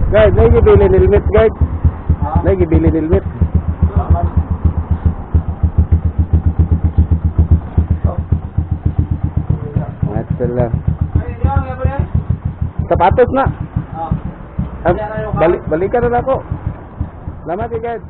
Guys, may gibili helmet, guys. May gibili helmet. Masalah. Sapatos na. Balikan na ako. Salamat guys.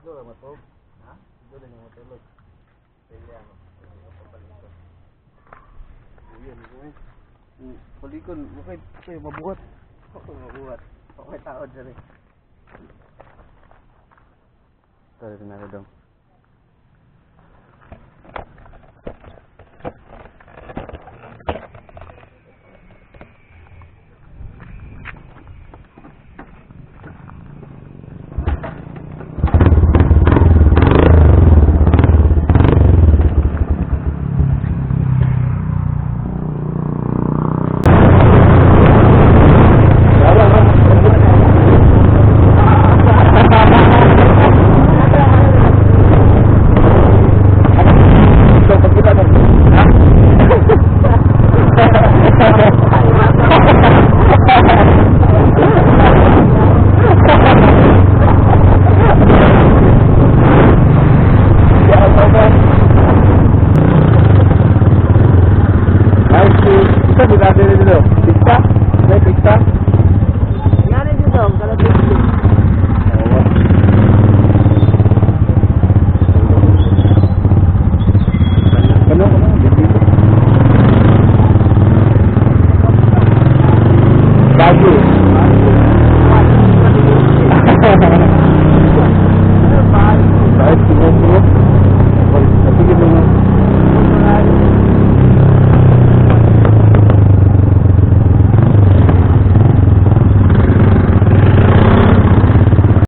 Dulu matulog. Ha? Dulu yung matulog. Kaya ano, papalikon. Ayan, guys. Palikon, bakit kayo mabuhat? Mabuhat. Okay, taod dyan eh. Tara, tinalo dong.